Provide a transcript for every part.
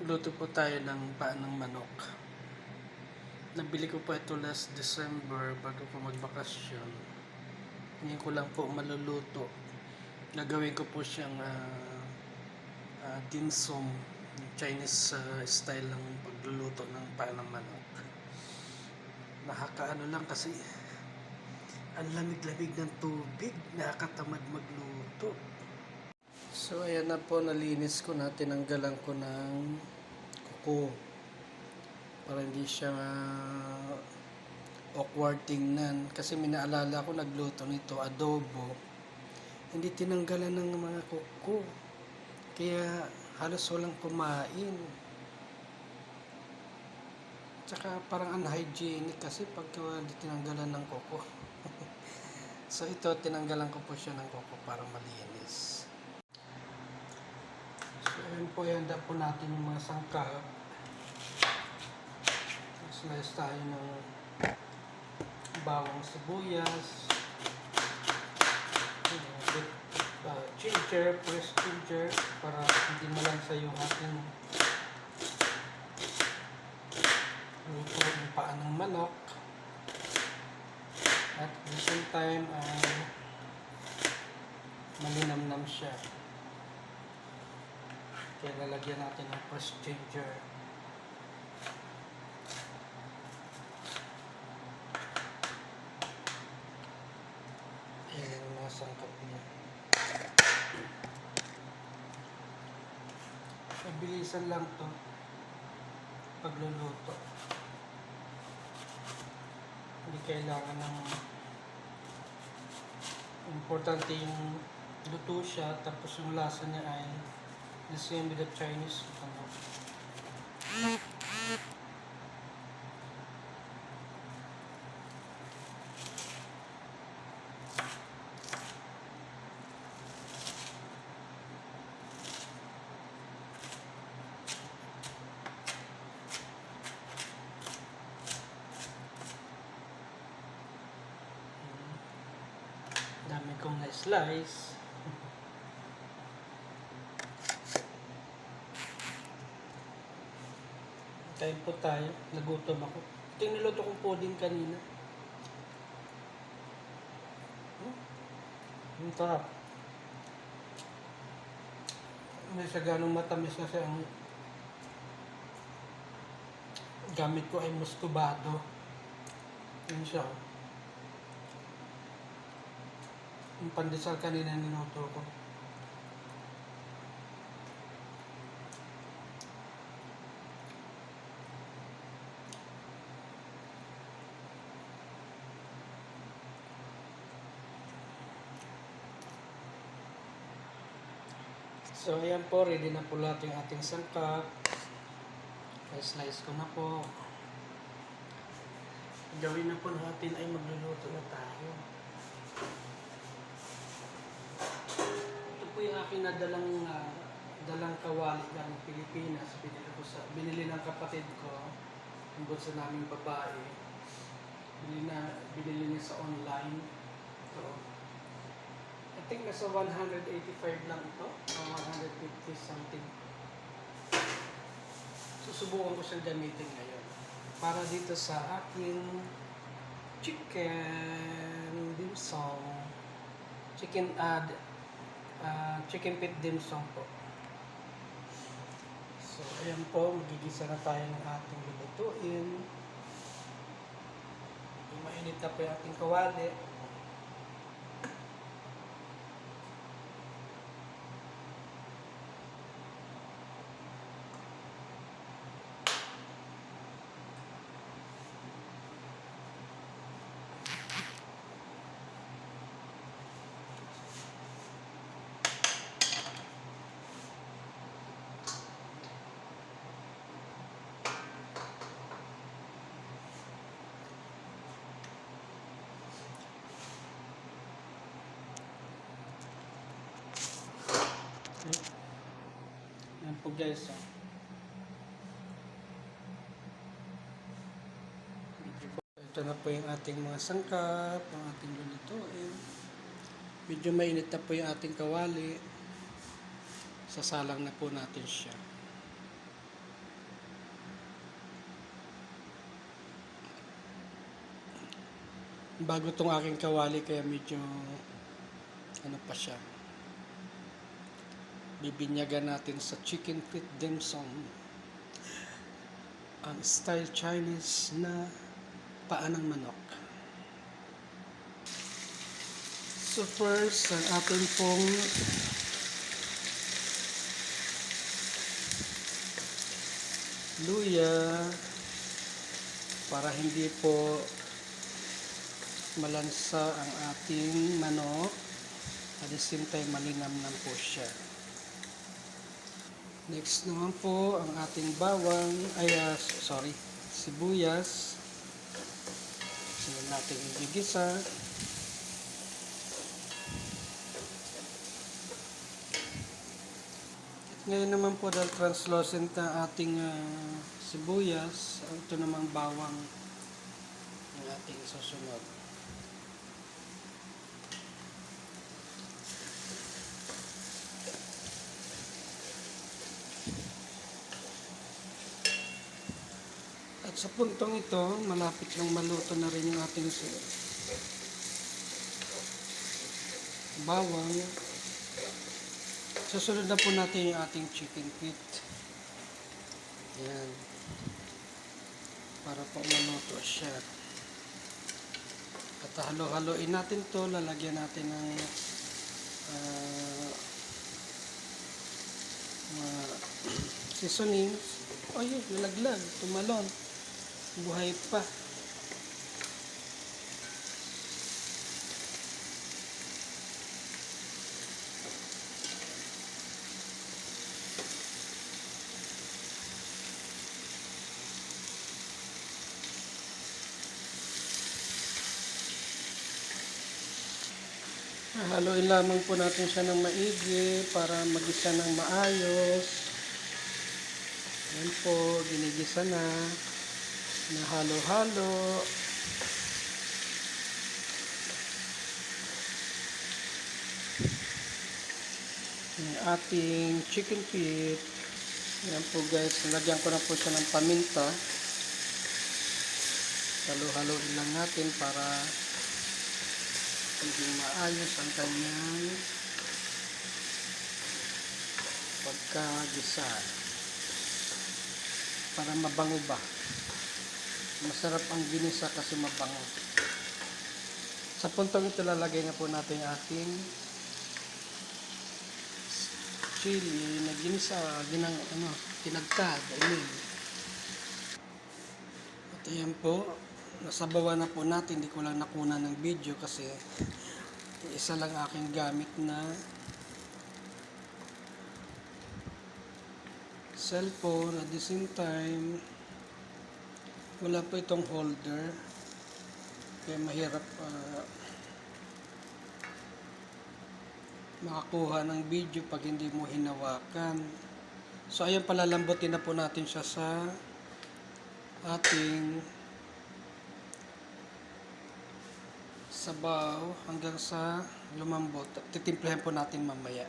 Luto po tayo ng paan ng manok. Nabili ko po ito last December bago ko magbakasyon. Ngayon ko lang po maluluto. Gagawin ko po siyang dim sum, Chinese style ng pagluluto ng paan ng manok. Nakakaano lang kasi ang lamig-lamig ng tubig, nakakatamad magluto. So ayan na po, nalinis ko na, tinanggalan ko ng kuko para hindi siya awkward tingnan. Kasi minaalala ko nagluto nito, adobo, hindi tinanggalan ng mga kuko, kaya halos walang kumain. Tsaka parang unhygienic kasi pagka hindi tinanggalan ng kuko. So ito, tinanggalan ko po siya ng kuko para malinis. So ayun po, ihanda po natin yung mga sangkap. Slice tayo ng bawang sibuyas, ginger, fresh ginger, para hindi malansa yung ating luto ng paan ng manok. At at the same time malinamnam siya, kaya lalagyan natin ng fresh ginger. Ayan yung mga sangkap niya. Mabilisan lang to pagluluto, hindi kailangan ng importante yung luto siya, tapos yung lasa niya ay the same with the Chinese ano. Dami kong na-slice. Kain po tayo. Nagutom ako. Ito yung niluto kong pudding kanina. Ang sarap. Hindi siya ganong matamis kasi ang gamit ko ay muscovado. Yun siya. Yung pandesal kanina niluto ko. So ayan po, ready na po lahat yung ating sangkap. I-slice ko na po. Gawin na po natin ay magluluto na tayo. Ito po yung aking nadalang dalang kawali ng Pilipinas. Binili ng kapatid ko, yung bunso naming babae. Binili niya sa online. Ito. I think nasa 185 lang ito, o 150 something. Susubukan ko siyang gamitin ngayon para dito sa aking chicken dim sum, chicken feet dim sum po. So ayan po, magigisa na tayo ng ating lulutuin. Mainit na po yung ating kawali. Yan po guys. Ito na po yung ating mga sangkap, ang ating lulutuin. Medyo mainit na po yung ating kawali. Sasalang na po natin siya. Bago tong aking kawali kaya medyo ano pa siya. Bibinyagan natin sa chicken feet dim sum. Ang style Chinese na paa ng manok. So first, ang atin pong luya para hindi po malansa ang ating manok. At the same time, malinamnam po siya. Next naman po, ang ating bawang, sibuyas. So, natin igigisa. Ngayon naman po, dahil translucent na ating sibuyas, ito namang bawang ang ating susunod. At sa puntong ito, malapit lang maluto na rin yung ating bawang. Susunod na po natin yung ating chicken feet. Ayan. Para po maluto siya. At halo-haloin natin to, lalagyan natin ng mga seasonings. Ay, nalaglag, tumalon. Buhay pa. Haluin lamang po natin siya ng maigi para magisa ng maayos. Ayan po, ginigisa na. Nahalo-halo. Yung ating chicken feet. Ayan po guys, nilagyan ko na po siya ng paminta. Halo-haloin lang natin para maging maayos ang kanyang pagkagisa. Para mabango ba? Masarap ang ginisa kasi mabango. Sa puntong ito lalagay na po natin yung ating chili na ginisa, tinagtad. At ayan po, nasabawan na po natin, hindi ko lang nakuna ng video kasi isa lang aking gamit na cellphone. At the same time, wala po itong holder kaya mahirap makakuha ng video pag hindi mo hinawakan. So ayan, palalambutin na po natin siya sa ating sabaw hanggang sa lumambot. Titimplahan po natin mamaya.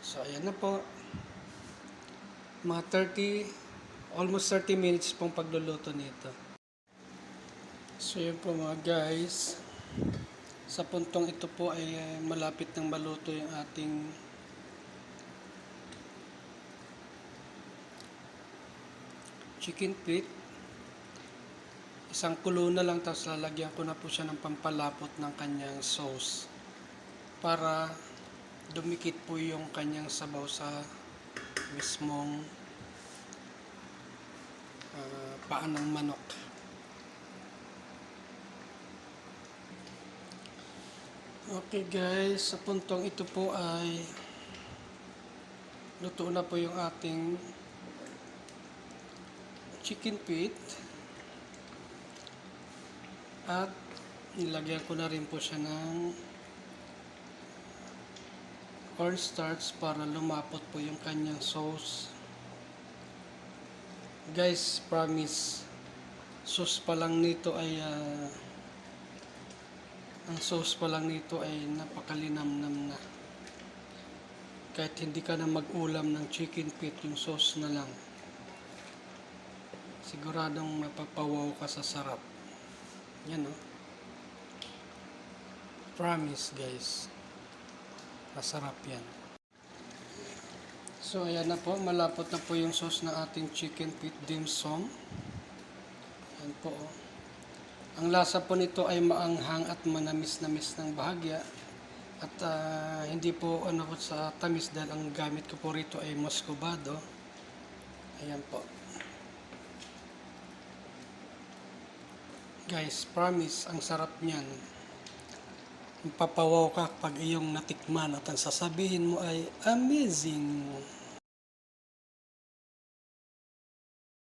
So ayan na po, mga almost 30 minutes pong pagluluto nito. So yun po mga guys, sa puntong ito po ay malapit nang maluto yung ating chicken feet. Isang kulo na lang, tapos lalagyan ko na po siya ng pampalapot ng kanyang sauce para dumikit po yung kanyang sabaw sa mismong paa ng manok. Okay guys, sa puntong ito po ay luto na po yung ating chicken feet at nilagyan ko na rin po siya ng cornstarch para lumapot po yung kanyang sauce. Guys, promise, sauce pa lang nito ay ang sauce pa lang nito ay napakalinamnam na. Kahit hindi ka na mag-ulam ng chicken feet, yung sauce na lang Siguradong mapapawaw ka sa sarap. Yan oh. Promise guys. Masarap yan. So ayan na po, malapot na po yung sauce ng ating chicken feet dim sum. Yan po oh. Ang lasa po nito ay maanghang at manamis-namis ng bahagya. At hindi po ano po sa tamis dahil ang gamit ko po rito ay muscovado. Ayan po. Guys, promise, ang sarap niyan. Papawaw ka pag iyong natikman at ang sasabihin mo ay amazing.